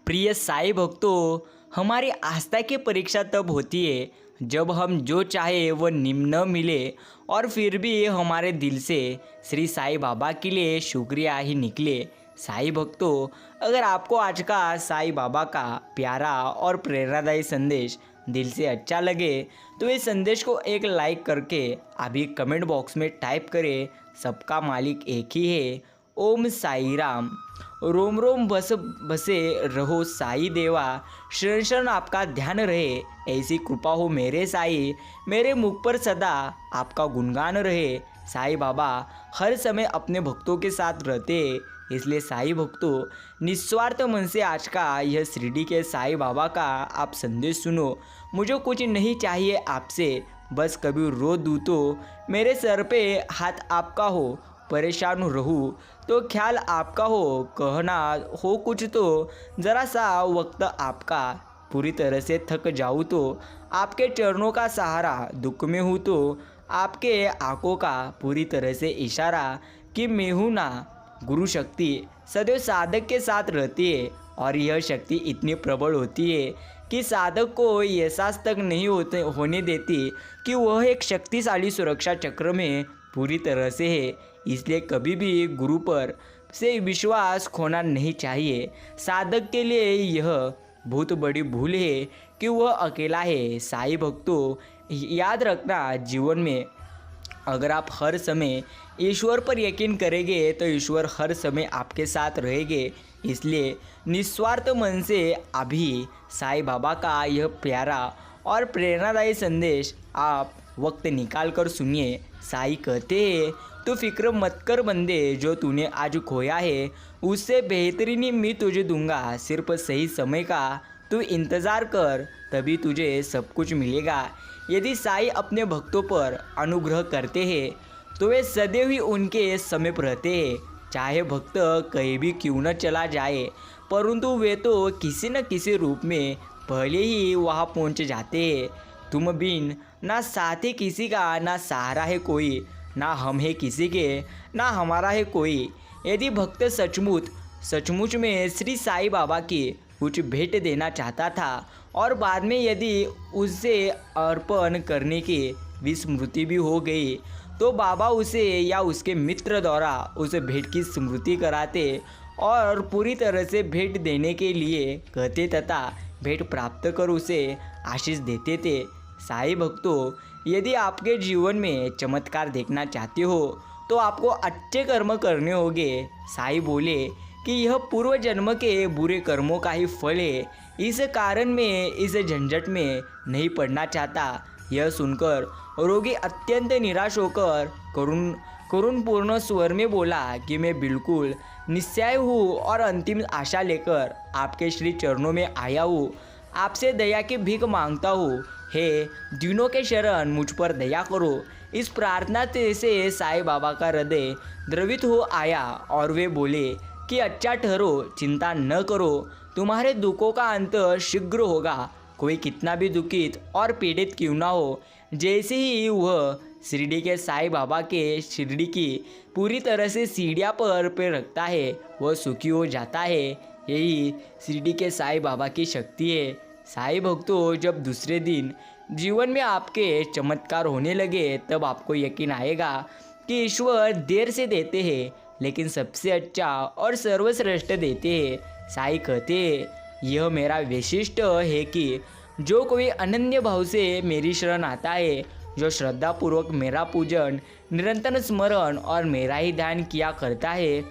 प्रिय साईं भक्तों, हमारी आस्था की परीक्षा तब होती है जब हम जो चाहे वो न मिले और फिर भी हमारे दिल से श्री साईं बाबा के लिए शुक्रिया ही निकले। साईं भक्तों, अगर आपको आज का साईं बाबा का प्यारा और प्रेरणादायी संदेश दिल से अच्छा लगे तो इस संदेश को एक लाइक करके अभी कमेंट बॉक्स में टाइप करें, सबका मालिक एक ही है। ओम साई राम। रोम रोम बस बसे रहो साई देवा, शरण शरण आपका ध्यान रहे, ऐसी कृपा हो मेरे साई, मेरे मुख पर सदा आपका गुणगान रहे। साईं बाबा हर समय अपने भक्तों के साथ रहते हैं, इसलिए साईं भक्तों, निस्वार्थ मन से आज का यह शिरडी के साईं बाबा का आप संदेश सुनो। मुझे कुछ नहीं चाहिए आपसे, बस कभी रो दूँ तो मेरे सर पे हाथ आपका हो, परेशान रहूँ तो ख्याल आपका हो, कहना हो कुछ तो ज़रा सा वक्त आपका, पूरी तरह से थक जाऊँ तो आपके चरणों का सहारा, दुख में हूँ तो आपके आंखों का पूरी तरह से इशारा कि मैं हूँ ना। गुरु शक्ति सदैव साधक के साथ रहती है और यह शक्ति इतनी प्रबल होती है कि साधक को एहसास तक नहीं होने देती कि वह एक शक्तिशाली सुरक्षा चक्र में पूरी तरह से है। इसलिए कभी भी गुरु पर से विश्वास खोना नहीं चाहिए। साधक के लिए यह बहुत बड़ी भूल है कि वह अकेला है। साईं भक्तों, याद रखना, जीवन में अगर आप हर समय ईश्वर पर यकीन करेंगे तो ईश्वर हर समय आपके साथ रहेंगे। इसलिए निस्वार्थ मन से अभी साईं बाबा का यह प्यारा और प्रेरणादायी संदेश आप वक्त निकाल कर सुनिए। साईं कहते हैं, तू फिक्र मत कर बंदे, जो तूने आज खोया है उससे बेहतरीन मैं तुझे दूंगा, सिर्फ सही समय का तू इंतज़ार कर, तभी तुझे सब कुछ मिलेगा। यदि साईं अपने भक्तों पर अनुग्रह करते हैं तो वे सदैव ही उनके समीप रहते हैं, चाहे भक्त कहीं भी क्यों न चला जाए, परंतु वे तो किसी न किसी रूप में पहले ही वहाँ पहुँच जाते हैं। तुम बिन ना साथी किसी का, ना सहारा है कोई, ना हम है किसी के, ना हमारा है कोई। यदि भक्त सचमुच में श्री साईं बाबा की कुछ भेंट देना चाहता था और बाद में यदि उसे अर्पण करने की विस्मृति भी हो गई तो बाबा उसे या उसके मित्र द्वारा उस भेंट की स्मृति कराते और पूरी तरह से भेंट देने के लिए कहते तथा भेंट प्राप्त कर उसे आशीष देते थे। साईं भक्तों, यदि आपके जीवन में चमत्कार देखना चाहते हो तो आपको अच्छे कर्म करने होंगे। साईं बोले कि यह पूर्व जन्म के बुरे कर्मों का ही फल है, इस कारण मैं इस झंझट में नहीं पड़ना चाहता। यह सुनकर रोगी अत्यंत निराश होकर करुणपूर्ण स्वर में बोला कि मैं बिल्कुल निस्सहाय हूँ और अंतिम आशा लेकर आपके श्री चरणों में आया हूँ। आपसे दया की भीख मांगता हूँ, हे दिनों के शरण मुझ पर दया करो। इस प्रार्थना से साईं बाबा का हृदय द्रवित हो आया और वे बोले कि अच्छा ठहरो, चिंता न करो, तुम्हारे दुखों का अंत शीघ्र होगा। कोई कितना भी दुखित और पीड़ित क्यों ना हो, जैसे ही वह शिरडी के साईं बाबा के शिरडी की पूरी तरह से सीढ़ियाँ पर रखता है, वह सुखी हो जाता है। यही शिरडी के साईं बाबा की शक्ति है। साईं भक्तों, जब दूसरे दिन जीवन में आपके चमत्कार होने लगे तब आपको यकीन आएगा कि ईश्वर देर से देते हैं लेकिन सबसे अच्छा और सर्वश्रेष्ठ देते हैं। साईं कहते हैं, यह मेरा वैशिष्ट है कि जो कोई अनन्य भाव से मेरी शरण आता है, जो श्रद्धापूर्वक मेरा पूजन, निरंतर स्मरण और मेरा ही ध्यान किया करता है,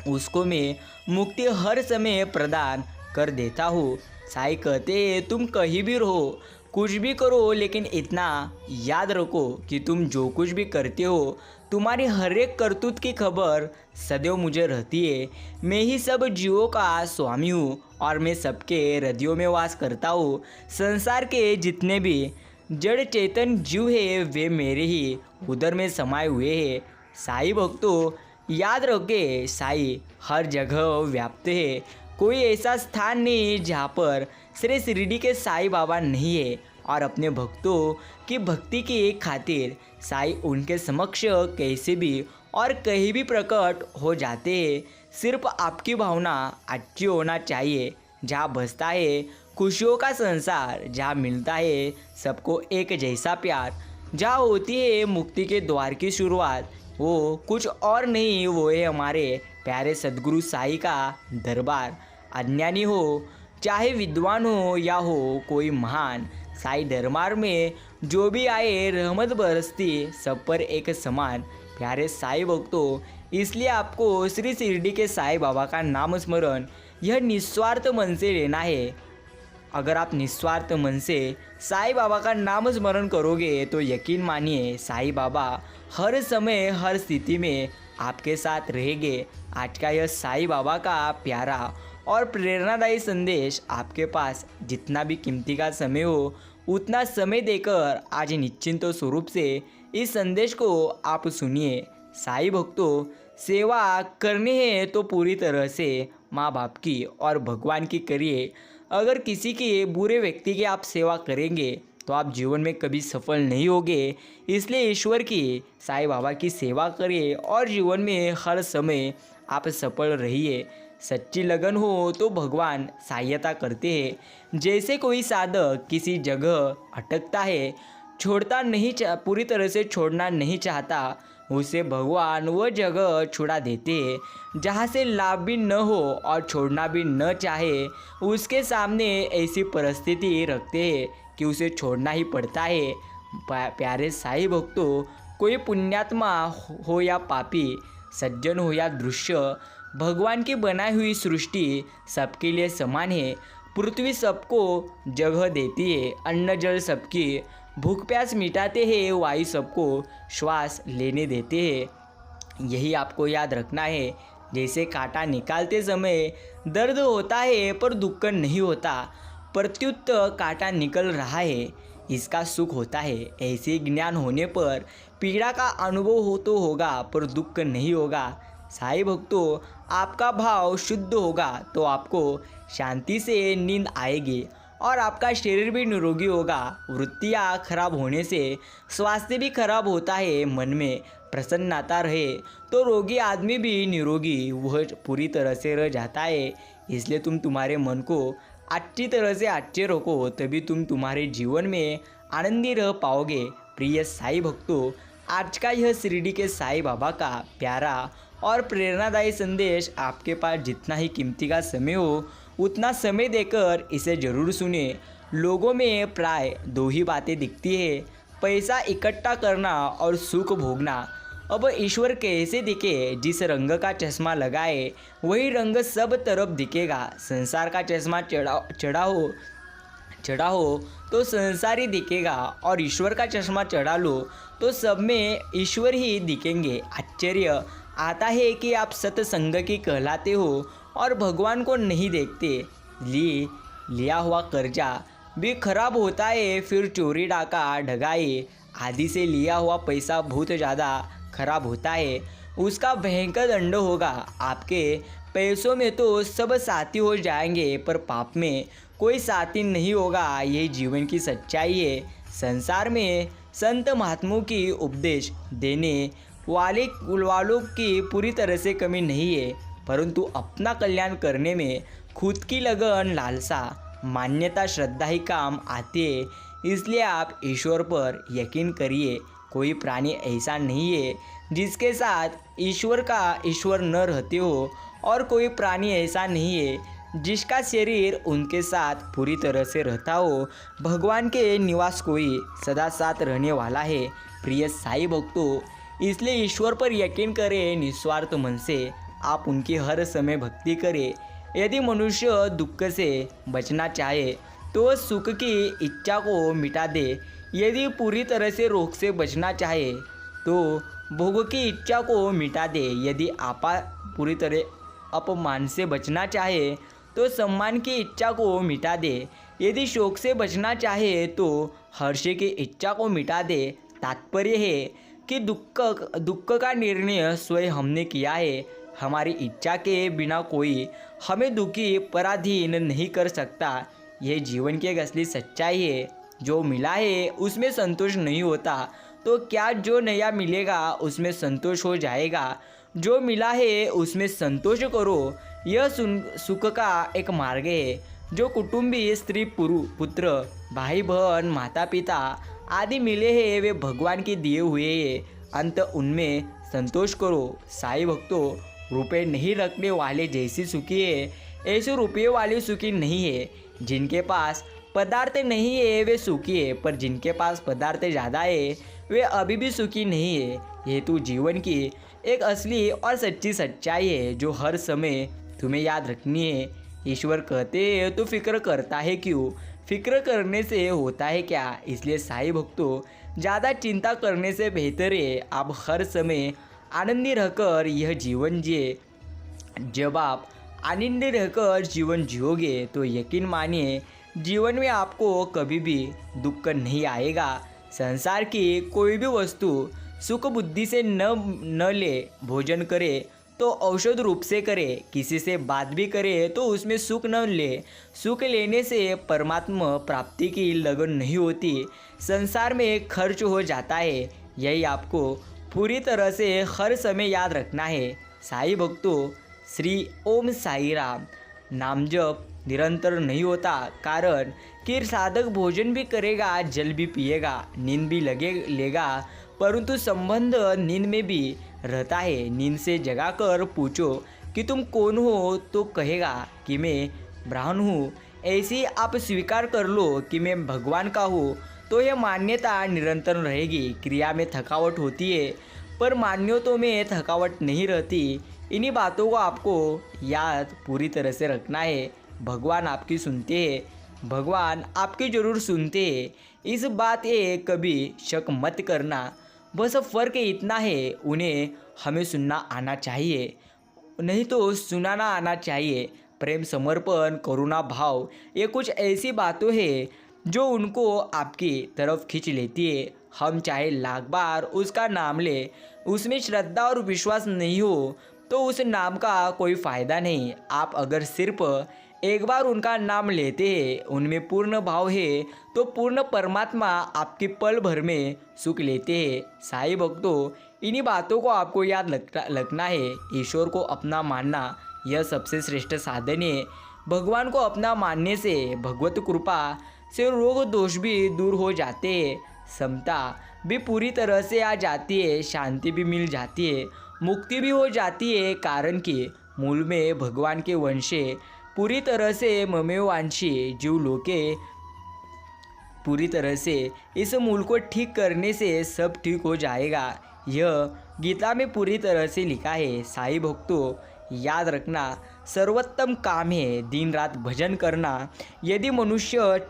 उसको मैं मुक्ति हर समय प्रदान कर देता हूँ। साईं कहते हैं, तुम कहीं भी रहो, कुछ भी करो, लेकिन इतना याद रखो कि तुम जो कुछ भी करते हो, तुम्हारी हर एक करतूत की खबर सदैव मुझे रहती है। मैं ही सब जीवों का स्वामी हूँ और मैं सबके हृदयों में वास करता हूँ। संसार के जितने भी जड़ चेतन जीव है वे मेरे ही उदर में समाये हुए हैं। साईं भक्तों, याद रखे, साईं हर जगह व्याप्त है। कोई ऐसा स्थान नहीं जहाँ पर श्री शिरडी के साईं बाबा नहीं है और अपने भक्तों की भक्ति की खातिर साईं उनके समक्ष कैसे भी और कहीं भी प्रकट हो जाते हैं। सिर्फ आपकी भावना अच्छी होना चाहिए। जहाँ बसता है खुशियों का संसार, जहाँ मिलता है सबको एक जैसा प्यार, जहाँ होती है मुक्ति के द्वार की शुरुआत, वो कुछ और नहीं, वो है हमारे प्यारे सद्गुरु साईं का दरबार। अज्ञानी हो चाहे विद्वान हो या हो कोई महान, साईं दरबार में जो भी आए रहमत बरसती सब पर एक समान। प्यारे साईं भक्तों, इसलिए आपको श्री शिरडी के साईं बाबा का नाम स्मरण यह निस्वार्थ मन से लेना है। अगर आप निस्वार्थ मन से साईं बाबा का नाम स्मरण करोगे तो यकीन मानिए साईं बाबा हर समय हर स्थिति में आपके साथ रहेंगे। आज का यह साईं बाबा का प्यारा और प्रेरणादायी संदेश आपके पास जितना भी कीमती का समय हो उतना समय देकर आज निश्चिंत स्वरूप से इस संदेश को आप सुनिए। साईं भक्तों, सेवा करनी है तो पूरी तरह से माँ बाप की और भगवान की करिए। अगर किसी के बुरे व्यक्ति की आप सेवा करेंगे तो आप जीवन में कभी सफल नहीं होंगे। इसलिए ईश्वर की साईं बाबा की सेवा करिए और जीवन में हर समय आप सफल रहिए। सच्ची लगन हो तो भगवान सहायता करते हैं। जैसे कोई साधक किसी जगह अटकता है, छोड़ता नहीं पूरी तरह से छोड़ना नहीं चाहता, उसे भगवान वह जगह छुड़ा देते हैं जहाँ से लाभ भी न हो और छोड़ना भी न चाहे, उसके सामने ऐसी परिस्थिति रखते हैं कि उसे छोड़ना ही पड़ता है। प्यारे साईं भक्तों, कोई पुण्यात्मा हो या पापी, सज्जन हो या दृश्य, भगवान की बनाई हुई सृष्टि सबके लिए समान है। पृथ्वी सबको जगह देती है, अन्न जल सबकी भूख प्यास मिटाते हैं, वायु सबको श्वास लेने देते हैं। यही आपको याद रखना है। जैसे कांटा निकालते समय दर्द होता है पर दुख नहीं होता, प्रत्युत कांटा निकल रहा है इसका सुख होता है। ऐसे ज्ञान होने पर पीड़ा का अनुभव हो तो होगा पर दुख नहीं होगा। साईं भक्तों, आपका भाव शुद्ध होगा तो आपको शांति से नींद आएगी और आपका शरीर भी निरोगी होगा। वृत्तियाँ खराब होने से स्वास्थ्य भी खराब होता है। मन में प्रसन्नता रहे तो रोगी आदमी भी निरोगी वह पूरी तरह से रह जाता है। इसलिए तुम तुम्हारे मन को अच्छी तरह से अच्छे रखो, तभी तुम तुम्हारे जीवन में आनंदी रह पाओगे। प्रिय साईं भक्तों, आज का यह शिरडी के साईं बाबा का प्यारा और प्रेरणादायी संदेश आपके पास जितना ही कीमती का समय हो उतना समय देकर इसे ज़रूर सुने। लोगों में प्राय दो ही बातें दिखती है, पैसा इकट्ठा करना और सुख भोगना। अब ईश्वर कैसे दिखे? जिस रंग का चश्मा लगाए वही रंग सब तरफ दिखेगा। संसार का चश्मा चढ़ा हो तो संसार ही दिखेगा और ईश्वर का चश्मा चढ़ा लो तो सब में ईश्वर ही दिखेंगे। आश्चर्य आता है कि आप सत्संग की कहलाते हो और भगवान को नहीं देखते। लिया हुआ कर्जा भी खराब होता है, फिर चोरी डाका ठगाई आदि से लिया हुआ पैसा बहुत ज़्यादा खराब होता है, उसका भयंकर दंड होगा। आपके पैसों में तो सब साथी हो जाएंगे पर पाप में कोई साथी नहीं होगा। यही जीवन की सच्चाई है। संसार में संत महात्माओं की उपदेश देने वालों की पूरी तरह से कमी नहीं है, परंतु अपना कल्याण करने में खुद की लगन, लालसा, मान्यता, श्रद्धा ही काम आती है। इसलिए आप ईश्वर पर यकीन करिए। कोई प्राणी ऐसा नहीं है जिसके साथ ईश्वर न रहते हो और कोई प्राणी ऐसा नहीं है जिसका शरीर उनके साथ पूरी तरह से रहता हो। भगवान के निवास कोई सदा साथ रहने वाला है। प्रिय साईं भक्तों, इसलिए ईश्वर पर यकीन करें, निस्वार्थ मन से आप उनकी हर समय भक्ति करें। यदि मनुष्य दुख से बचना चाहे तो सुख की इच्छा को मिटा दे। यदि पूरी तरह से रोग से बचना चाहे तो भोग की इच्छा को मिटा दे। यदि आपा पूरी तरह अपमान से बचना चाहे तो सम्मान की इच्छा को मिटा दे। यदि शोक से बचना चाहे तो हर्ष की इच्छा को मिटा दे। तात्पर्य है कि दुख का निर्णय स्वयं हमने किया है। हमारी इच्छा के बिना कोई हमें दुखी पराधीन नहीं कर सकता। यह जीवन की एक असली सच्चाई है। जो मिला है उसमें संतोष नहीं होता तो क्या जो नया मिलेगा उसमें संतोष हो जाएगा? जो मिला है उसमें संतोष करो। यह सुख का एक मार्ग है। जो कुटुंबी स्त्री पुत्र भाई बहन माता पिता आदि मिले हैं वे भगवान के दिए हुए हैं, अंत उनमें संतोष करो। साईं भक्तों, रुपए नहीं रखने वाले जैसे सुखी है ऐसे रुपये वाले सुखी नहीं है। जिनके पास पदार्थ नहीं है वे सुखी है, पर जिनके पास पदार्थ ज़्यादा है वे अभी भी सुखी नहीं है। ये तो जीवन की एक असली और सच्ची सच्चाई है जो हर समय तुम्हें याद रखनी है। ईश्वर कहते हैं तो फिक्र करता है क्यों, फिक्र करने से होता है क्या। इसलिए साईं भक्तों, ज़्यादा चिंता करने से बेहतर है आप हर समय आनंदी रहकर यह जीवन जिए। जब आप आनंदी रहकर जीवन जियोगे तो यकीन मानिए जीवन में आपको कभी भी दुख नहीं आएगा। संसार की कोई भी वस्तु सुख बुद्धि से न ले, भोजन करे तो औषध रूप से करे, किसी से बात भी करे तो उसमें सुख न ले। सुख लेने से परमात्मा प्राप्ति की लगन नहीं होती, संसार में खर्च हो जाता है। यही आपको पूरी तरह से हर समय याद रखना है। साईं भक्तों, श्री ओम साई राम नाम जप निरंतर नहीं होता, कारण कि साधक भोजन भी करेगा, जल भी पिएगा, नींद भी लेगा, परंतु संबंध नींद में भी रहता है। नींद से जगाकर पूछो कि तुम कौन हो तो कहेगा कि मैं ब्राह्मण हूँ। ऐसी आप स्वीकार कर लो कि मैं भगवान का हूँ, तो यह मान्यता निरंतर रहेगी। क्रिया में थकावट होती है पर मान्यताओं में थकावट नहीं रहती। इन्हीं बातों को आपको याद पूरी तरह से रखना है। भगवान आपकी सुनते हैं, भगवान आपकी ज़रूर सुनते हैं, इस बात ये कभी शक मत करना। बस फ़र्क इतना है, उन्हें हमें सुनना आना चाहिए, नहीं तो सुनाना आना चाहिए। प्रेम, समर्पण, करुणा भाव, ये कुछ ऐसी बातें हैं जो उनको आपकी तरफ खींच लेती है। हम चाहे लाख बार उसका नाम ले, उसमें श्रद्धा और विश्वास नहीं हो तो उस नाम का कोई फ़ायदा नहीं। आप अगर सिर्फ एक बार उनका नाम लेते हैं, उनमें पूर्ण भाव है, तो पूर्ण परमात्मा आपकी पल भर में सुख लेते हैं। साईं भक्तों, इन्हीं बातों को आपको याद रखना है। ईश्वर को अपना मानना यह सबसे श्रेष्ठ साधन है। भगवान को अपना मानने से भगवत कृपा से रोग दोष भी दूर हो जाते हैं, समता भी पूरी तरह से आ जाती है, शांति भी मिल जाती है, मुक्ति भी हो जाती है। कारण कि मूल में भगवान के वंशे पूरी तरह से ममेवांशी जीव लोके पूरी तरह से इस मूल को ठीक करने से सब ठीक हो जाएगा। यह गीता में पूरी तरह से लिखा है। साईं भक्तों, याद रखना सर्वोत्तम काम है दिन रात भजन करना। यदि मनुष्य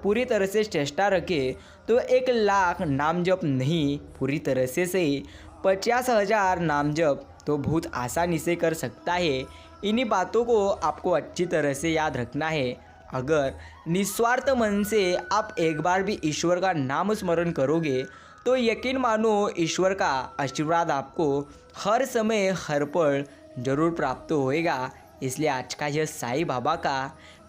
पूरी तरह से चेष्टा रखे तो 1 लाख नाम जप नहीं, पूरी तरह से सही 50,000 नाम जप तो बहुत आसानी से कर सकता है। इन्हीं बातों को आपको अच्छी तरह से याद रखना है। अगर निस्वार्थ मन से आप एक बार भी ईश्वर का नाम स्मरण करोगे तो यकीन मानो ईश्वर का आशीर्वाद आपको हर समय हर पल जरूर प्राप्त होएगा। इसलिए आज का यह साईं बाबा का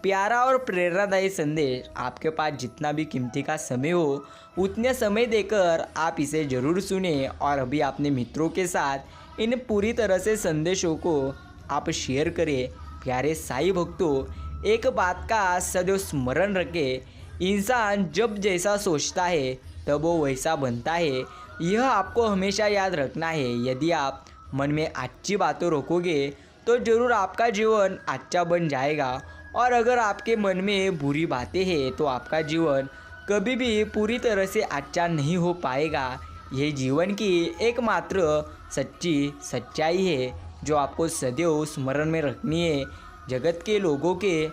प्यारा और प्रेरणादायी संदेश, आपके पास जितना भी कीमती का समय हो उतने समय देकर आप इसे ज़रूर सुने और अभी अपने मित्रों के साथ इन पूरी तरह से संदेशों को आप शेयर करें। प्यारे साईं भक्तों, एक बात का सदैव स्मरण रखें, इंसान जब जैसा सोचता है तब वो वैसा बनता है। यह आपको हमेशा याद रखना है। यदि आप मन में अच्छी बातें रखोगे तो ज़रूर आपका जीवन अच्छा बन जाएगा, और अगर आपके मन में बुरी बातें हैं तो आपका जीवन कभी भी पूरी तरह से अच्छा नहीं हो पाएगा। यह जीवन की एकमात्र सच्ची सच्चाई है जो आपको सदैव स्मरण में रखनी है। जगत के लोगों के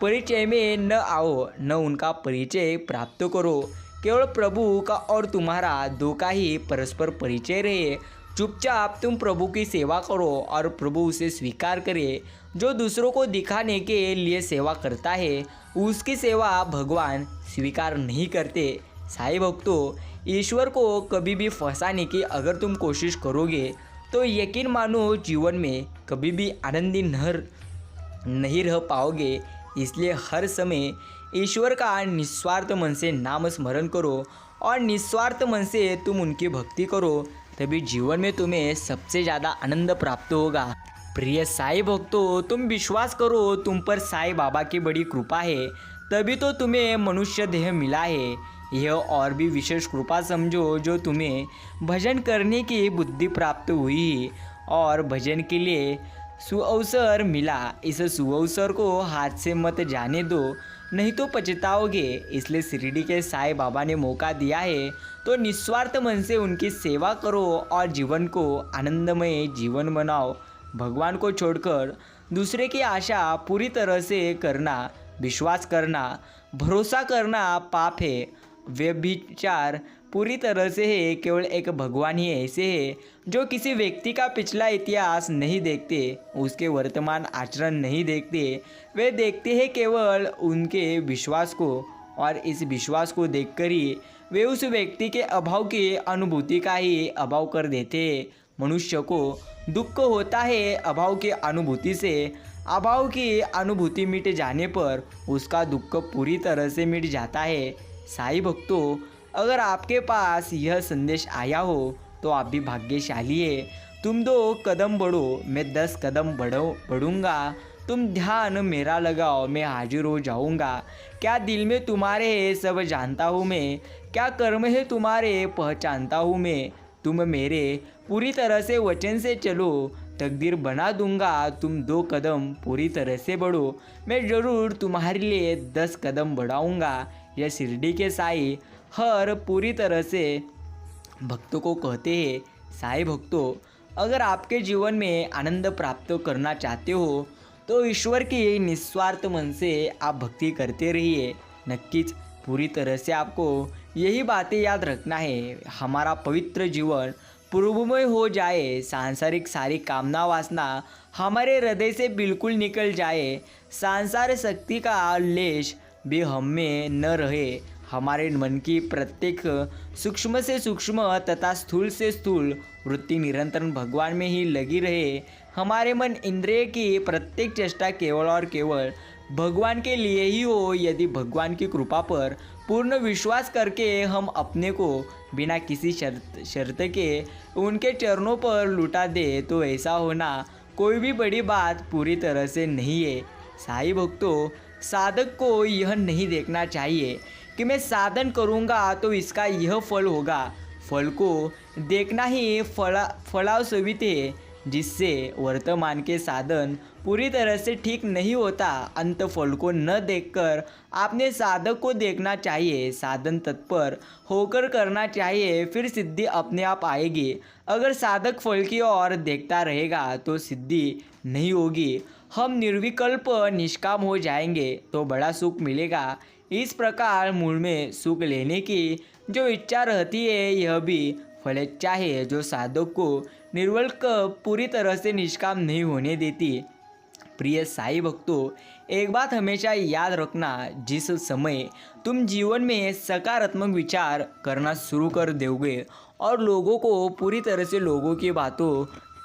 परिचय में न आओ, न उनका परिचय प्राप्त करो। केवल प्रभु का और तुम्हारा दो का ही परस्पर परिचय रहे। चुपचाप तुम प्रभु की सेवा करो और प्रभु उसे स्वीकार करे। जो दूसरों को दिखाने के लिए सेवा करता है उसकी सेवा भगवान स्वीकार नहीं करते। साईं भक्तों, ईश्वर को कभी भी फंसाने की अगर तुम कोशिश करोगे तो यकीन मानो जीवन में कभी भी आनंदी नहीं रह पाओगे। इसलिए हर समय ईश्वर का निस्वार्थ मन से नाम स्मरण करो और निस्वार्थ मन से तुम उनकी भक्ति करो, तभी जीवन में तुम्हें सबसे ज़्यादा आनंद प्राप्त होगा। प्रिय साईं भक्तों, तुम विश्वास करो, तुम पर साईं बाबा की बड़ी कृपा है, तभी तो तुम्हें मनुष्य देह मिला है। यह और भी विशेष कृपा समझो जो तुम्हें भजन करने की बुद्धि प्राप्त हुई और भजन के लिए सुअवसर मिला। इस सुअवसर को हाथ से मत जाने दो, नहीं तो पछताओगे। इसलिए शिरडी के साईं बाबा ने मौका दिया है, तो निस्वार्थ मन से उनकी सेवा करो और जीवन को आनंदमय जीवन बनाओ। भगवान को छोड़कर दूसरे की आशा पूरी तरह से करना, विश्वास करना, भरोसा करना पाप है। व्यभिचार पूरी तरह से है। केवल एक भगवान ही ऐसे है जो किसी व्यक्ति का पिछला इतिहास नहीं देखते, उसके वर्तमान आचरण नहीं देखते। वे देखते हैं केवल उनके विश्वास को, और इस विश्वास को देखकर ही वे उस व्यक्ति के अभाव की अनुभूति का ही अभाव कर देते हैं। मनुष्य को दुख होता है अभाव की अनुभूति से। अभाव की अनुभूति मिट जाने पर उसका दुख पूरी तरह से मिट जाता है। साईं भक्तों, अगर आपके पास यह संदेश आया हो तो आप भी भाग्यशाली है। तुम 2 कदम बढ़ो, मैं 10 कदम बढ़ूंगा। तुम ध्यान मेरा लगाओ, मैं हाजिर हो जाऊंगा। क्या दिल में तुम्हारे है सब जानता हूँ मैं, क्या कर्म है तुम्हारे पहचानता हूँ मैं। तुम मेरे पूरी तरह से वचन से चलो, तकदीर बना दूंगा। तुम 2 कदम पूरी तरह से बढ़ो, मैं ज़रूर तुम्हारे लिए 10 कदम बढ़ाऊंगा। यह शिरडी के साईं हर पूरी तरह से भक्तों को कहते हैं। साईं भक्तों, अगर आपके जीवन में आनंद प्राप्त करना चाहते हो तो ईश्वर की निस्वार्थ मन से आप भक्ति करते रहिए। नक्कीच पूरी तरह से आपको यही बातें याद रखना है। हमारा पवित्र जीवन पूर्वमय हो जाए, सांसारिक सारी कामना वासना हमारे हृदय से बिल्कुल निकल जाए, सांसार शक्ति का लेश भी हम में न रहे। हमारे मन की प्रत्येक सूक्ष्म से सूक्ष्म तथा स्थूल से स्थूल वृत्ति निरंतर भगवान में ही लगी रहे। हमारे मन इंद्रिय की प्रत्येक चेष्टा केवल और केवल भगवान के लिए ही हो। यदि भगवान की कृपा पर पूर्ण विश्वास करके हम अपने को बिना किसी शर्त के उनके चरणों पर लुटा दे तो ऐसा होना कोई भी बड़ी बात पूरी तरह से नहीं है। साईं भक्तों, साधक को यह नहीं देखना चाहिए कि मैं साधन करूँगा तो इसका यह फल होगा। फल को देखना ही फलास्वित है, जिससे वर्तमान के साधन पूरी तरह से ठीक नहीं होता। अंत फल को न देखकर आपने साधक को देखना चाहिए। साधन तत्पर होकर करना चाहिए, फिर सिद्धि अपने आप आएगी। अगर साधक फल की ओर देखता रहेगा तो सिद्धि नहीं होगी। हम निर्विकल्प निष्काम हो जाएंगे तो बड़ा सुख मिलेगा। इस प्रकार मूल में सुख लेने की जो इच्छा रहती है, यह भी फलेच्छा है जो साधक को निर्विकल्प पूरी तरह से निष्काम नहीं होने देती। प्रिय साईं भक्तों, एक बात हमेशा याद रखना, जिस समय तुम जीवन में सकारात्मक विचार करना शुरू कर दोगे और लोगों को पूरी तरह से लोगों की बातों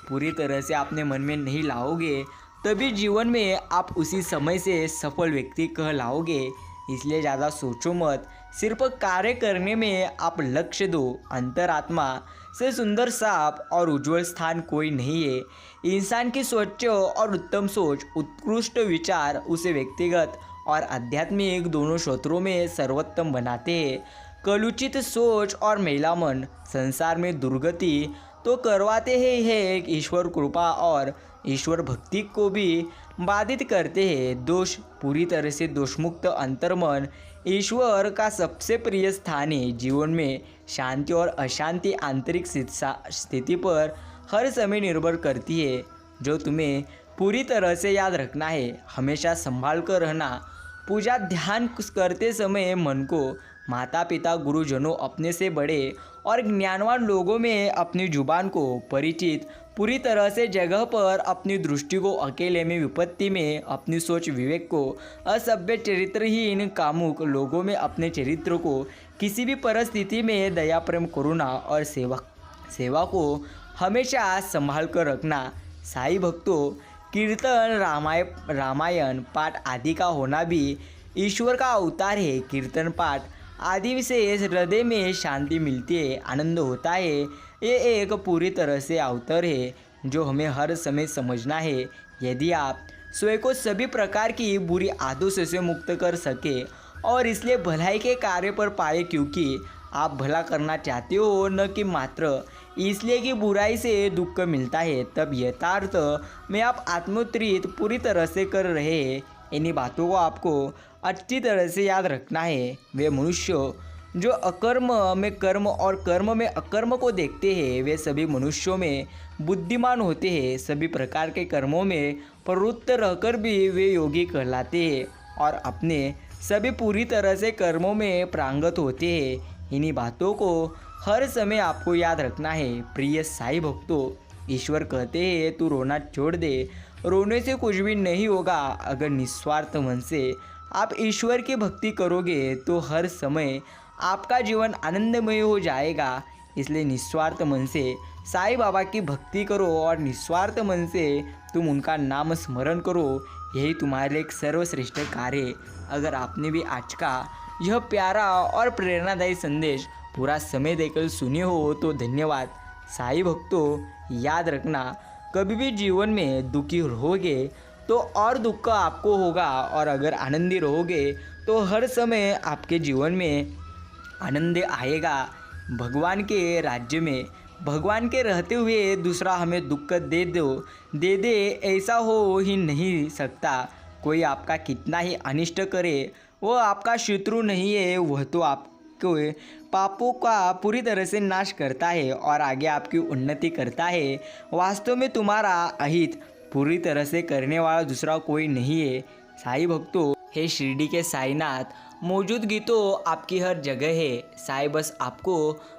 पूरी तरह से अपने मन में नहीं लाओगे, तभी जीवन में आप उसी समय से सफल व्यक्ति कहलाओगे। इसलिए ज़्यादा सोचो मत, सिर्फ कार्य करने में आप लक्ष्य दो। अंतरात्मा से सुंदर साफ और उज्जवल स्थान कोई नहीं है। इंसान की स्वच्छ और उत्तम सोच, उत्कृष्ट विचार उसे व्यक्तिगत और आध्यात्मिक दोनों क्षेत्रों में सर्वोत्तम बनाते हैं। कलुचित सोच और मैला मन संसार में दुर्गति तो करवाते हैं है, ईश्वर कृपा और ईश्वर भक्ति को भी बाधित करते हैं। दोष पूरी तरह से दोषमुक्त अंतर्मन ईश्वर का सबसे प्रिय स्थान है। जीवन में शांति और अशांति आंतरिक स्थिति पर हर समय निर्भर करती है, जो तुम्हें पूरी तरह से याद रखना है। हमेशा संभाल कर रहना। पूजा ध्यान करते समय मन को माता पिता गुरुजनों, अपने से बड़े और ज्ञानवान लोगों में अपनी जुबान को परिचित पूरी तरह से जगह पर, अपनी दृष्टि को अकेले में विपत्ति में, अपनी सोच विवेक को असभ्य चरित्रहीन कामुक लोगों में, अपने चरित्र को किसी भी परिस्थिति में दया प्रेम करुणा और सेवा को हमेशा संभाल कर रखना। साईं भक्तों, कीर्तन रामायण पाठ आदि का होना भी ईश्वर का अवतार है। कीर्तन पाठ आदि से हृदय में शांति मिलती है, आनंद होता है। ये एक पूरी तरह से अवतार है। जो हमें हर समय समझना है। यदि आप स्वयं को सभी प्रकार की बुरी आदतों से मुक्त कर सके और इसलिए भलाई के कार्य पर पाए, क्योंकि आप भला करना चाहते हो, न कि मात्र इसलिए कि बुराई से दुख मिलता है, तब यथार्थ में आप आत्मोत्तरित पूरी तरह से कर रहे हैं। इन्हीं बातों को आपको अच्छी तरह से याद रखना है। वे मनुष्य जो अकर्म में कर्म और कर्म में अकर्म को देखते हैं, वे सभी मनुष्यों में बुद्धिमान होते हैं। सभी प्रकार के कर्मों में प्रवृत्त रहकर भी वे योगी कहलाते हैं और अपने सभी पूरी तरह से कर्मों में प्रांगत होते हैं। इन्हीं बातों को हर समय आपको याद रखना है। प्रिय साईं भक्तों, ईश्वर कहते हैं तू रोना छोड़ दे, रोने से कुछ भी नहीं होगा। अगर निस्वार्थ मन से आप ईश्वर की भक्ति करोगे तो हर समय आपका जीवन आनंदमय हो जाएगा। इसलिए निस्वार्थ मन से साईं बाबा की भक्ति करो और निस्वार्थ मन से तुम उनका नाम स्मरण करो। यही तुम्हारे लिए एक सर्वश्रेष्ठ कार्य है। अगर आपने भी आज का यह प्यारा और प्रेरणादायी संदेश पूरा समय देकर सुने हो तो धन्यवाद। साईं भक्तों, याद रखना, कभी भी जीवन में दुखी रहोगे तो और दुख आपको होगा, और अगर आनंदी रहोगे तो हर समय आपके जीवन में आनंद आएगा। भगवान के राज्य में भगवान के रहते हुए दूसरा हमें दुख दे दे ऐसा हो ही नहीं सकता। कोई आपका कितना ही अनिष्ट करे, वो आपका शत्रु नहीं है। वह तो आपको पापों का पूरी तरह से नाश करता है और आगे आपकी उन्नति करता है। वास्तव में तुम्हारा अहित पूरी तरह से करने वाला दूसरा कोई नहीं है। साईं भक्तों, हे शिरडी के साईनाथ, मौजूदगी तो आपकी हर जगह है। साईं बस आपको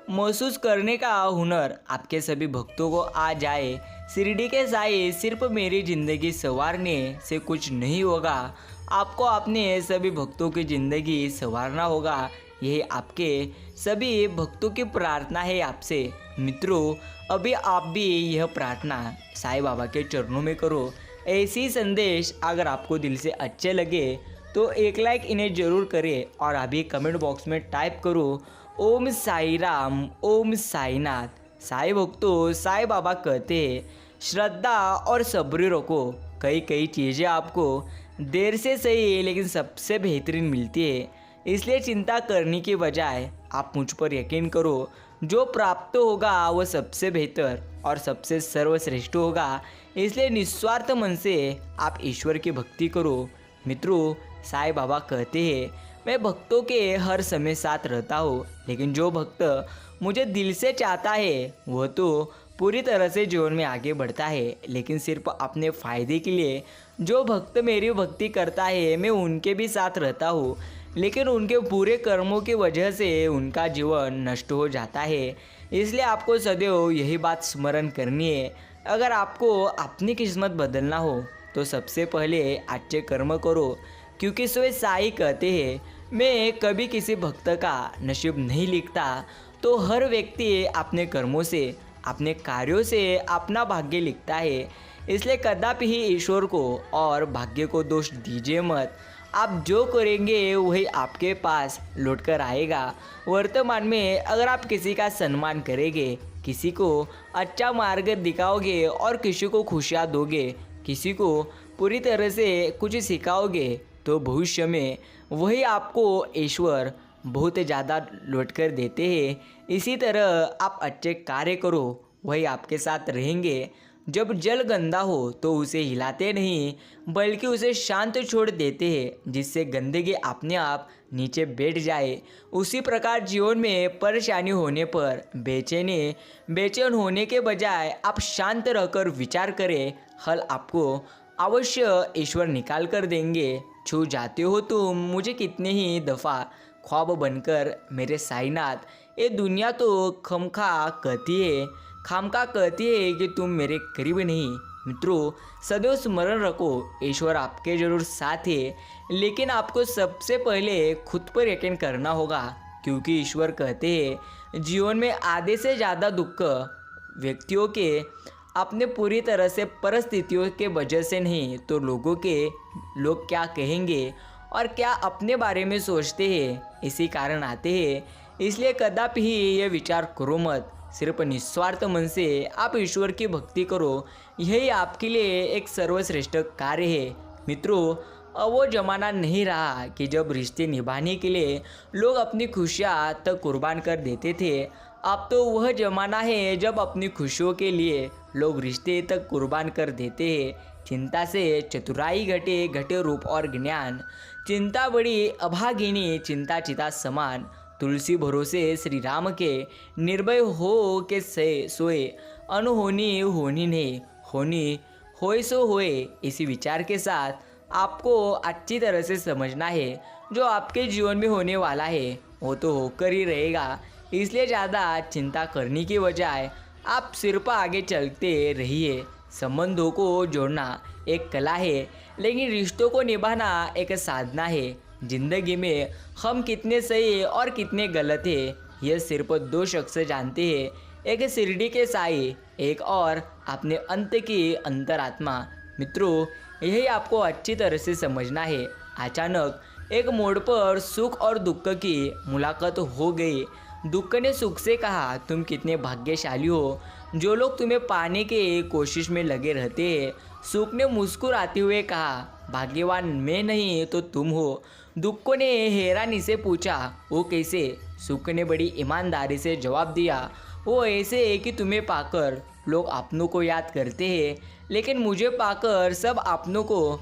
महसूस करने का हुनर आपके सभी भक्तों को आ जाए। शिरडी के साईं, सिर्फ मेरी ज़िंदगी संवारने से कुछ नहीं होगा, आपको अपने सभी भक्तों की ज़िंदगी संवारना होगा। यही आपके सभी भक्तों की प्रार्थना है आपसे। मित्रों, अभी आप भी यह प्रार्थना साईं बाबा के चरणों में करो। ऐसी संदेश अगर आपको दिल से अच्छे लगे तो एक लाइक इन्हें ज़रूर करें और अभी कमेंट बॉक्स में टाइप करो ओम साई राम, ओम साईनाथ। साईं भक्तों, साईं बाबा कहते हैं श्रद्धा और सब्र रखो। कई चीज़ें आपको देर से सही लेकिन सबसे बेहतरीन मिलती है। इसलिए चिंता करने की बजाय आप मुझ पर यकीन करो। जो प्राप्त होगा वह सबसे बेहतर और सबसे सर्वश्रेष्ठ होगा। इसलिए निस्वार्थ मन से आप ईश्वर की भक्ति करो। मित्रों, साईं बाबा कहते हैं मैं भक्तों के हर समय साथ रहता हूँ, लेकिन जो भक्त मुझे दिल से चाहता है वह तो पूरी तरह से जीवन में आगे बढ़ता है, लेकिन सिर्फ अपने फ़ायदे के लिए। जो भक्त मेरी भक्ति करता है मैं उनके भी साथ रहता हूँ, लेकिन उनके पूरे कर्मों की वजह से उनका जीवन नष्ट हो जाता है। इसलिए आपको सदैव यही बात स्मरण करनी है। अगर आपको अपनी किस्मत बदलना हो तो सबसे पहले अच्छे कर्म करो, क्योंकि स्वयं साईं कहते हैं मैं कभी किसी भक्त का नसीब नहीं लिखता। तो हर व्यक्ति अपने कर्मों से, अपने कार्यों से अपना भाग्य लिखता है। इसलिए कदापि ही ईश्वर को और भाग्य को दोष दीजिए मत। आप जो करेंगे वही आपके पास लौट कर आएगा। वर्तमान में अगर आप किसी का सम्मान करेंगे, किसी को अच्छा मार्ग दिखाओगे और किसी को खुशियाँ दोगे, किसी को पूरी तरह से कुछ सिखाओगे, तो भविष्य में वही आपको ईश्वर बहुत ज़्यादा लौट कर देते हैं। इसी तरह आप अच्छे कार्य करो, वही आपके साथ रहेंगे। जब जल गंदा हो तो उसे हिलाते नहीं, बल्कि उसे शांत छोड़ देते हैं, जिससे गंदगी अपने आप नीचे बैठ जाए। उसी प्रकार जीवन में परेशानी होने पर बेचैन होने के बजाय आप शांत रहकर विचार करें, हल आपको अवश्य ईश्वर निकाल कर देंगे। छू जाते हो तुम मुझे कितने ही दफ़ा ख्वाब बनकर मेरे साईनाथ। ये दुनिया तो खामखा कहती है कि तुम मेरे करीब नहीं। मित्रों, सदैव स्मरण रखो ईश्वर आपके जरूर साथ है, लेकिन आपको सबसे पहले खुद पर यकीन करना होगा, क्योंकि ईश्वर कहते हैं जीवन में आधे से ज़्यादा दुख व्यक्तियों के अपने पूरी तरह से परिस्थितियों के वजह से नहीं, तो लोग क्या कहेंगे और क्या अपने बारे में सोचते हैं, इसी कारण आते हैं। इसलिए कदापि ही ये विचार करो मत सिर्फ निस्वार्थ मन से आप ईश्वर की भक्ति करो, यही आपके लिए एक सर्वश्रेष्ठ कार्य है। मित्रों, अब वो ज़माना नहीं रहा कि जब रिश्ते निभाने के लिए लोग अपनी खुशियाँ तक कुर्बान कर देते थे। अब तो वह ज़माना है जब अपनी खुशियों के लिए लोग रिश्ते तक कुर्बान कर देते हैं। चिंता से चतुराई घटे, घटे रूप और ज्ञान। चिंता बड़ी अभागिनी, चिंता चिता समान। तुलसी भरोसे श्री राम के, निर्भय हो के सोए। अनहोनी होनी नहीं, होनी होए सो होए। इसी विचार के साथ आपको अच्छी तरह से समझना है, जो आपके जीवन में होने वाला है वो तो होकर ही रहेगा। इसलिए ज़्यादा चिंता करने की बजाय आप सिर्फ आगे चलते रहिए। संबंधों को जोड़ना एक कला है, लेकिन रिश्तों को निभाना एक साधना है। जिंदगी में हम कितने सही और कितने गलत हैं, यह सिर्फ दो शख्स जानते हैं, एक शिरडी के साईं, एक और अपने अंत की अंतरात्मा। मित्रों, यही आपको अच्छी तरह से समझना है। अचानक एक मोड़ पर सुख और दुख की मुलाकात हो गई। दुख ने सुख से कहा, तुम कितने भाग्यशाली हो जो लोग तुम्हें पाने के कोशिश में लगे रहते हैं। सुख ने मुस्कुराते हुए कहा, भाग्यवान मैं नहीं तो तुम हो। दुख ने हैरानी से पूछा, वो कैसे? सुख ने बड़ी ईमानदारी से जवाब दिया, वो ऐसे है कि तुम्हें पाकर लोग अपनों को याद करते हैं, लेकिन मुझे पाकर सब अपनों को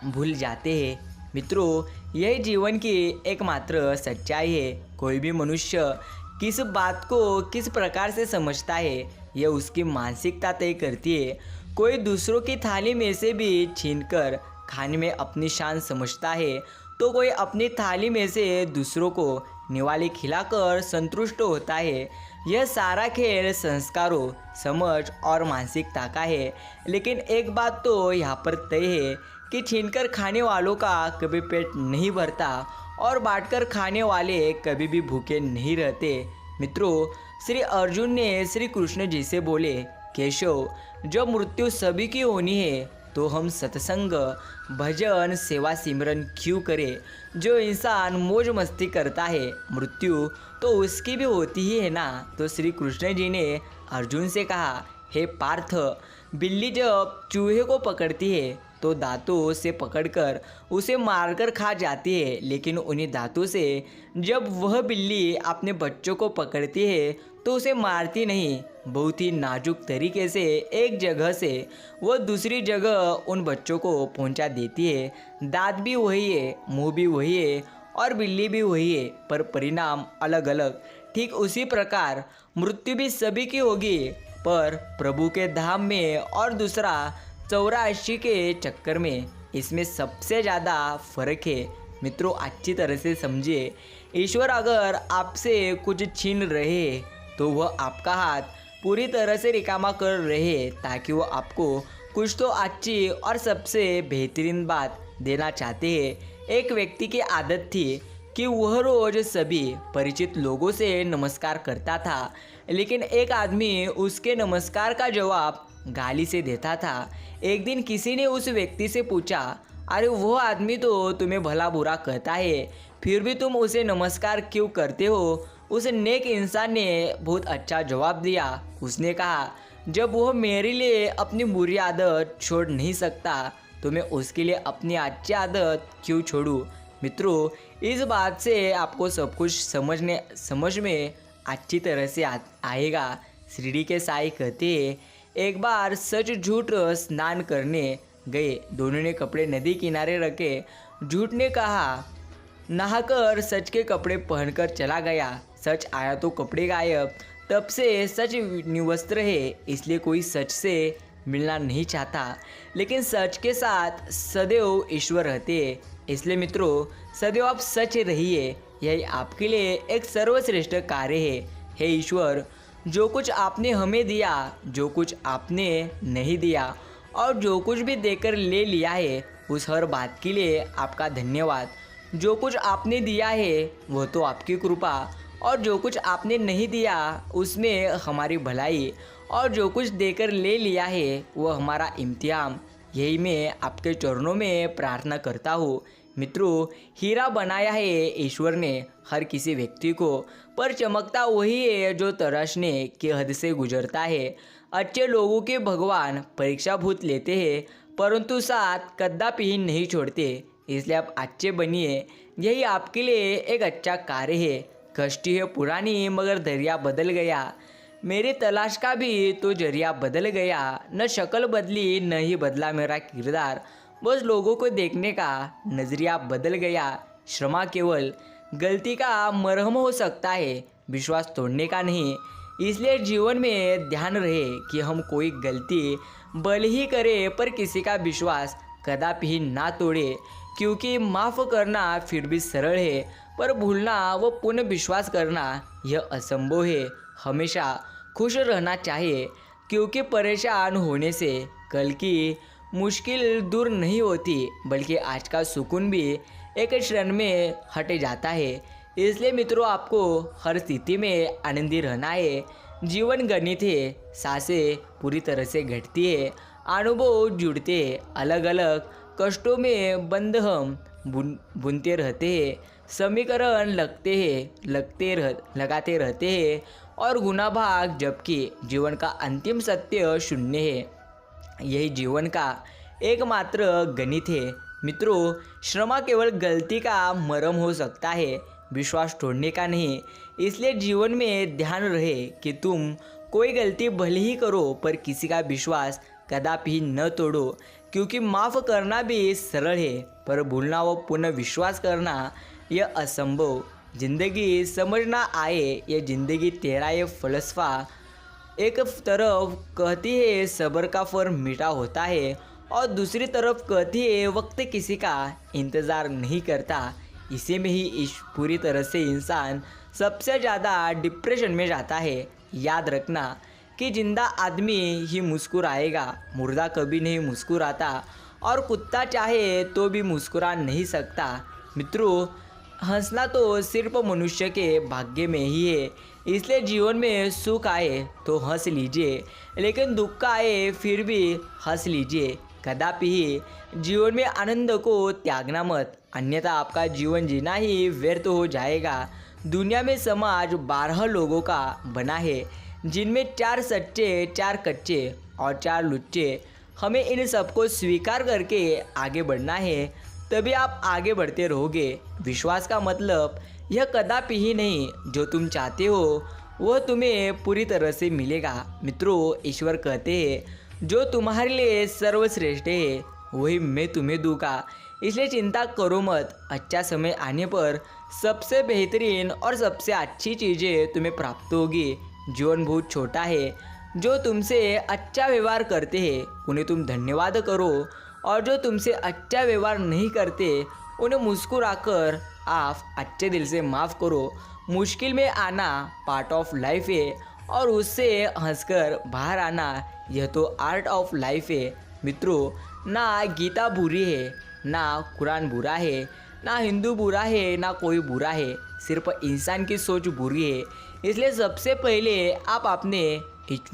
भूल जाते हैं। मित्रों, यह जीवन की एकमात्र सच्चाई है। कोई भी मनुष्य किस बात को किस प्रकार से समझता है, यह उसकी मानसिकता तय करती है। कोई दूसरों की थाली में से भी छीनकर खाने में अपनी शान समझता है, तो कोई अपनी थाली में से दूसरों को निवाले खिलाकर संतुष्ट होता है। यह सारा खेल संस्कारों, समझ और मानसिकता का है। लेकिन एक बात तो यहाँ पर तय है कि छीनकर खाने वालों का कभी पेट नहीं भरता और बांटकर खाने वाले कभी भी भूखे नहीं रहते। मित्रों, श्री अर्जुन ने श्री कृष्ण जी से बोले, केशव, जब मृत्यु सभी की होनी है तो हम सत्संग, भजन, सेवा, सिमरन क्यों करें? जो इंसान मौज मस्ती करता है, मृत्यु तो उसकी भी होती ही है ना। तो श्री कृष्ण जी ने अर्जुन से कहा, हे पार्थ, बिल्ली जब चूहे को पकड़ती है तो दांतों से पकड़कर उसे मारकर खा जाती है, लेकिन उन्हीं दांतों से जब वह बिल्ली अपने बच्चों को पकड़ती है तो उसे मारती नहीं, बहुत ही नाजुक तरीके से एक जगह से वह दूसरी जगह उन बच्चों को पहुंचा देती है। दांत भी वही है, मुंह भी वही है और बिल्ली भी वही है, पर परिणाम अलग अलग। ठीक उसी प्रकार मृत्यु भी सभी की होगी, पर प्रभु के धाम में और दूसरा 84 के चक्कर में। इसमें सबसे ज़्यादा फर्क है। मित्रों, अच्छी तरह से समझिए, ईश्वर अगर आपसे कुछ छीन रहे तो वह आपका हाथ पूरी तरह से रिकामा कर रहे, ताकि वो आपको कुछ तो अच्छी और सबसे बेहतरीन बात देना चाहते हैं। एक व्यक्ति की आदत थी कि वह रोज़ सभी परिचित लोगों से नमस्कार करता था, लेकिन एक आदमी उसके नमस्कार का जवाब गाली से देता था। एक दिन किसी ने उस व्यक्ति से पूछा, अरे वो आदमी तो तुम्हें भला बुरा कहता है, फिर भी तुम उसे नमस्कार क्यों करते हो? उस नेक इंसान ने बहुत अच्छा जवाब दिया। उसने कहा, जब वह मेरे लिए अपनी बुरी आदत छोड़ नहीं सकता तो मैं उसके लिए अपनी अच्छी आदत क्यों छोड़ूं? मित्रों, इस बात से आपको सब कुछ समझ में अच्छी तरह से आएगा। शिरडी के साईं कहते हैं, एक बार सच झूठ स्नान करने गए। दोनों ने कपड़े नदी किनारे रखे। झूठ ने कहा, नहाकर सच के कपड़े पहनकर चला गया। सच आया तो कपड़े गायब। तब से सच निवस्त्र है, इसलिए कोई सच से मिलना नहीं चाहता, लेकिन सच के साथ सदैव ईश्वर रहते हैं। इसलिए मित्रों, सदैव आप सच रहिए, यही आपके लिए एक सर्वश्रेष्ठ कार्य है। हे ईश्वर, जो कुछ आपने हमें दिया, जो कुछ आपने नहीं दिया और जो कुछ भी देकर ले लिया है, उस हर बात के लिए आपका धन्यवाद। जो कुछ आपने दिया है वह तो आपकी कृपा, और जो कुछ आपने नहीं दिया उसमें हमारी भलाई, और जो कुछ देकर ले लिया है वह हमारा इम्तिहान। यही मैं आपके चरणों में प्रार्थना करता हूँ। मित्रों, हीरा बनाया है ईश्वर ने हर किसी व्यक्ति को, पर चमकता वही है जो तराशने की हद से गुजरता है। अच्छे लोगों के भगवान परीक्षा भूत लेते हैं, परंतु साथ कदापि नहीं छोड़ते। इसलिए आप अच्छे बनिए, यही आपके लिए एक अच्छा कार्य है। कश्ती है पुरानी मगर दरिया बदल गया, मेरी तलाश का भी तो जरिया बदल गया। न शक्ल बदली न ही बदला मेरा किरदार, बस लोगों को देखने का नज़रिया बदल गया। क्षमा केवल गलती का मरहम हो सकता है, विश्वास तोड़ने का नहीं। इसलिए जीवन में ध्यान रहे कि हम कोई गलती भले ही करें पर किसी का विश्वास कदापि ना तोड़े, क्योंकि माफ़ करना फिर भी सरल है, पर भूलना व पुनः विश्वास करना यह असंभव है। हमेशा खुश रहना चाहिए, क्योंकि परेशान होने से कल की मुश्किल दूर नहीं होती, बल्कि आज का सुकून भी एक क्षण में हट जाता है। इसलिए मित्रों, आपको हर स्थिति में आनंदी रहना है। जीवन गणित है, सांसें पूरी तरह से घटती है, अनुभव जुड़ते हैं, अलग अलग कष्टों में बंद हम बुनते रहते हैं, समीकरण लगाते रहते हैं और गुना भाग, जबकि जीवन का अंतिम सत्य शून्य है। यही जीवन का एकमात्र गणित है। मित्रों, क्षमा केवल गलती का मरहम हो सकता है, विश्वास तोड़ने का नहीं। इसलिए जीवन में ध्यान रहे कि तुम कोई गलती भले ही करो पर किसी का विश्वास कदापि न तोड़ो, क्योंकि माफ़ करना भी सरल है, पर भूलना व पुनः विश्वास करना यह असंभव। जिंदगी समझ ना आए ये जिंदगी तेरा ये फलसफा एक तरफ कहती है सब्र का फल मीठा होता है, और दूसरी तरफ कहती है वक्त किसी का इंतज़ार नहीं करता। इसी में ही पूरी तरह से इंसान सबसे ज़्यादा डिप्रेशन में जाता है। याद रखना कि जिंदा आदमी ही मुस्कुराएगा, मुर्दा कभी नहीं मुस्कुराता, और कुत्ता चाहे तो भी मुस्कुरा नहीं सकता। मित्रों, हंसना तो सिर्फ मनुष्य के भाग्य में ही है। इसलिए जीवन में सुख आए तो हंस लीजिए, लेकिन दुख आए फिर भी हंस लीजिए। कदापि ही जीवन में आनंद को त्यागना मत, अन्यथा आपका जीवन जीना ही व्यर्थ हो जाएगा। दुनिया में समाज 12 लोगों का बना है, जिनमें 4 सच्चे, 4 कच्चे और 4 लुच्चे। हमें इन सबको स्वीकार करके आगे बढ़ना है, तभी आप आगे बढ़ते रहोगे। विश्वास का मतलब यह कदापि ही नहीं जो तुम चाहते हो वह तुम्हें पूरी तरह से मिलेगा। मित्रों, ईश्वर कहते हैं जो तुम्हारे लिए सर्वश्रेष्ठ है वही मैं तुम्हें दूंगा। इसलिए चिंता करो मत, अच्छा समय आने पर सबसे बेहतरीन और सबसे अच्छी चीज़ें तुम्हें प्राप्त होगी। जीवन बहुत छोटा है, जो तुमसे अच्छा व्यवहार करते हैं उन्हें तुम धन्यवाद करो, और जो तुमसे अच्छा व्यवहार नहीं करते उन्हें मुस्कुराकर आप अच्छे दिल से माफ़ करो। मुश्किल में आना पार्ट ऑफ लाइफ है, और उससे हंसकर बाहर आना यह तो आर्ट ऑफ लाइफ है। मित्रों, ना गीता बुरी है, ना कुरान बुरा है, ना हिंदू बुरा है, ना कोई बुरा है, सिर्फ इंसान की सोच बुरी है। इसलिए सबसे पहले आप अपने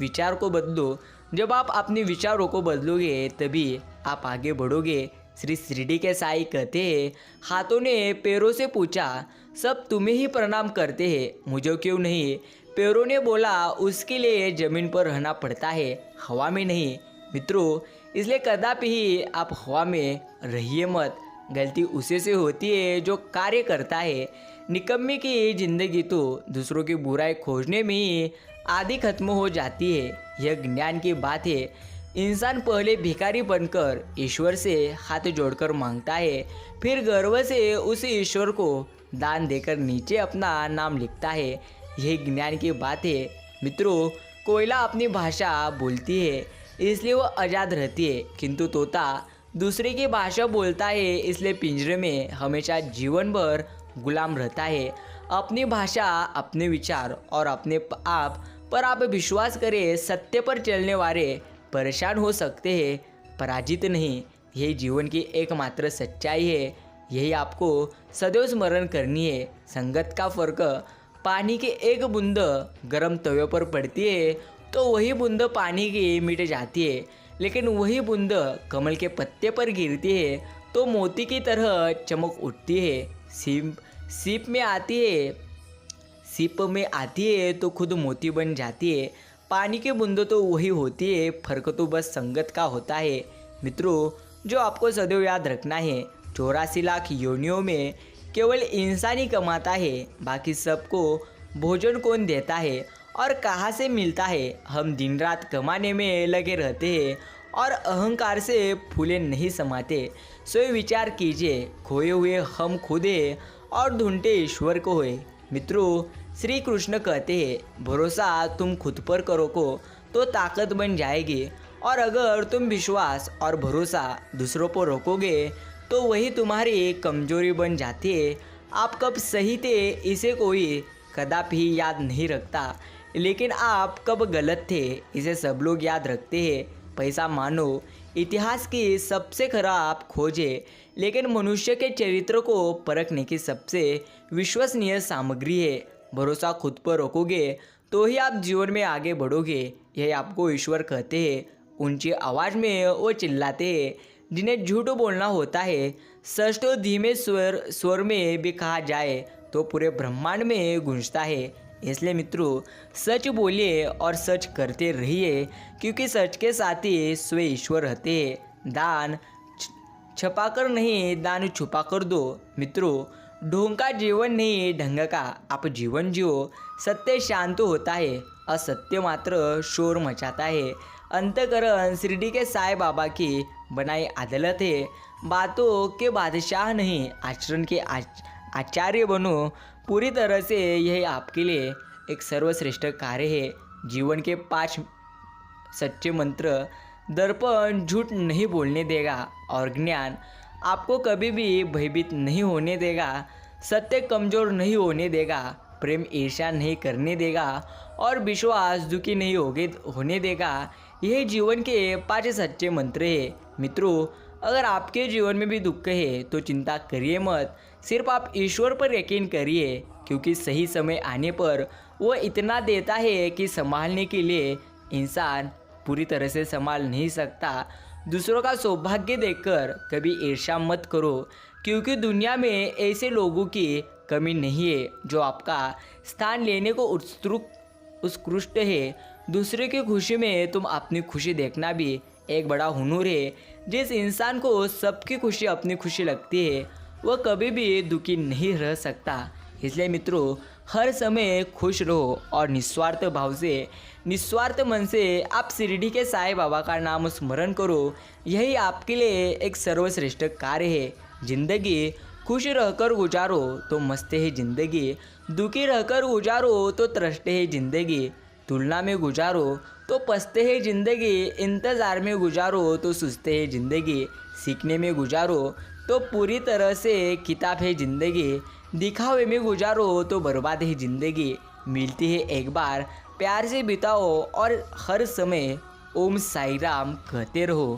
विचार को बदलो। जब आप अपने विचारों को बदलोगे तभी आप आगे बढ़ोगे। श्री शिरडी के साईं कहते हैं, हाथों ने पैरों से पूछा, सब तुम्हें ही प्रणाम करते हैं, मुझे क्यों नहीं? पैरों ने बोला, उसके लिए ज़मीन पर रहना पड़ता है, हवा में नहीं। मित्रों, इसलिए कदापि ही आप हवा में रहिए मत। गलती उसे से होती है जो कार्य करता है। निकम्मी की जिंदगी तो दूसरों की बुराई खोजने में ही आधी खत्म हो जाती है। यह ज्ञान की बात है। इंसान पहले भिखारी बनकर ईश्वर से हाथ जोड़कर मांगता है, फिर गर्व से उस ईश्वर को दान देकर नीचे अपना नाम लिखता है। यह ज्ञान की बात है। मित्रों, कोयला अपनी भाषा बोलती है इसलिए वह आज़ाद रहती है, किंतु तोता दूसरे की भाषा बोलता है इसलिए पिंजरे में हमेशा जीवन भर गुलाम रहता है। अपनी भाषा, अपने विचार और अपने आप पर आप विश्वास करें। सत्य पर चलने वाले परेशान हो सकते हैं, पराजित नहीं। यही जीवन की एकमात्र सच्चाई है। यही आपको सदैव स्मरण करनी है। संगत का फर्क, पानी की एक बूंद गर्म तवे पर पड़ती है तो वही बूंद पानी की मिट जाती है, लेकिन वही बूंद कमल के पत्ते पर गिरती है तो मोती की तरह चमक उठती है। सीप में आती है तो खुद मोती बन जाती है। पानी की बूंद तो वही होती है, फर्क तो बस संगत का होता है। मित्रों, जो आपको सदैव याद रखना है, 84 लाख योनियों में केवल इंसान ही कमाता है, बाकी सबको भोजन कौन देता है और कहाँ से मिलता है। हम दिन रात कमाने में लगे रहते हैं और अहंकार से फूले नहीं समाते। सो विचार कीजिए, खोए हुए हम खुद हैं और ढूंढते ईश्वर को है। मित्रों, श्री कृष्ण कहते हैं, भरोसा तुम खुद पर करोगे तो ताकत बन जाएगी, और अगर तुम विश्वास और भरोसा दूसरों पर रखोगे तो वही तुम्हारी कमजोरी बन जाती है। आप कब सही थे इसे कोई कदापि याद नहीं रखता, लेकिन आप कब गलत थे इसे सब लोग याद रखते हैं। पैसा मानो इतिहास की सबसे खराब खोज है, लेकिन मनुष्य के चरित्र को परखने की सबसे विश्वसनीय सामग्री है। भरोसा खुद पर रखोगे तो ही आप जीवन में आगे बढ़ोगे, यही आपको ईश्वर कहते हैं। ऊंची आवाज़ में वो चिल्लाते हैं जिन्हें झूठ बोलना होता है। सच तो धीमे स्वर में भी कहा जाए तो पूरे ब्रह्मांड में गूंजता है। इसलिए मित्रों, सच बोलिए और सच करते रहिए, क्योंकि सच के साथ ही स्वयं ईश्वर रहते हैं। दान छपाकर नहीं, दान छुपा कर दो। मित्रों, ढोंग का जीवन नहीं, ढंग का आप जीवन जियो। सत्य शांत होता है, असत्य मात्र शोर मचाता है। अंतकरण शिरडी के साईं बाबा की बनाई अदालत है। बातों के बादशाह नहीं, आचरण के आचार्य बनो। पूरी तरह से यही आपके लिए एक सर्वश्रेष्ठ कार्य है। जीवन के 5 सच्चे मंत्र। दर्पण झूठ नहीं बोलने देगा और ज्ञान आपको कभी भी भयभीत नहीं होने देगा। सत्य कमज़ोर नहीं होने देगा, प्रेम ईर्ष्या नहीं करने देगा और विश्वास दुखी नहीं होने देगा। यही जीवन के 5 सच्चे मंत्र हैं। मित्रों, अगर आपके जीवन में भी दुख है तो चिंता करिए मत, सिर्फ आप ईश्वर पर यकीन करिए, क्योंकि सही समय आने पर वो इतना देता है कि संभालने के लिए इंसान पूरी तरह से संभाल नहीं सकता। दूसरों का सौभाग्य देखकर कभी ईर्ष्या मत करो, क्योंकि दुनिया में ऐसे लोगों की कमी नहीं है जो आपका स्थान लेने को उत्कृष्ट है। दूसरे की खुशी में तुम अपनी खुशी देखना भी एक बड़ा हुनर है। जिस इंसान को सबकी खुशी अपनी खुशी लगती है वह कभी भी दुखी नहीं रह सकता। इसलिए मित्रों, हर समय खुश रहो और निस्वार्थ मन से आप शिरडी के साईं बाबा का नाम स्मरण करो। यही आपके लिए एक सर्वश्रेष्ठ कार्य है। जिंदगी खुश रहकर गुजारो तो मस्त है जिंदगी, दुखी रहकर गुजारो तो त्रस्त है जिंदगी, तुलना में गुजारो तो पछते है जिंदगी, इंतज़ार में गुजारो तो सुस्ते है जिंदगी, सीखने में गुजारो तो पूरी तरह से किताब है जिंदगी, दिखावे में गुजारो तो बर्बाद है जिंदगी। मिलती है एक बार, प्यार से बिताओ और हर समय ओम साई राम कहते रहो।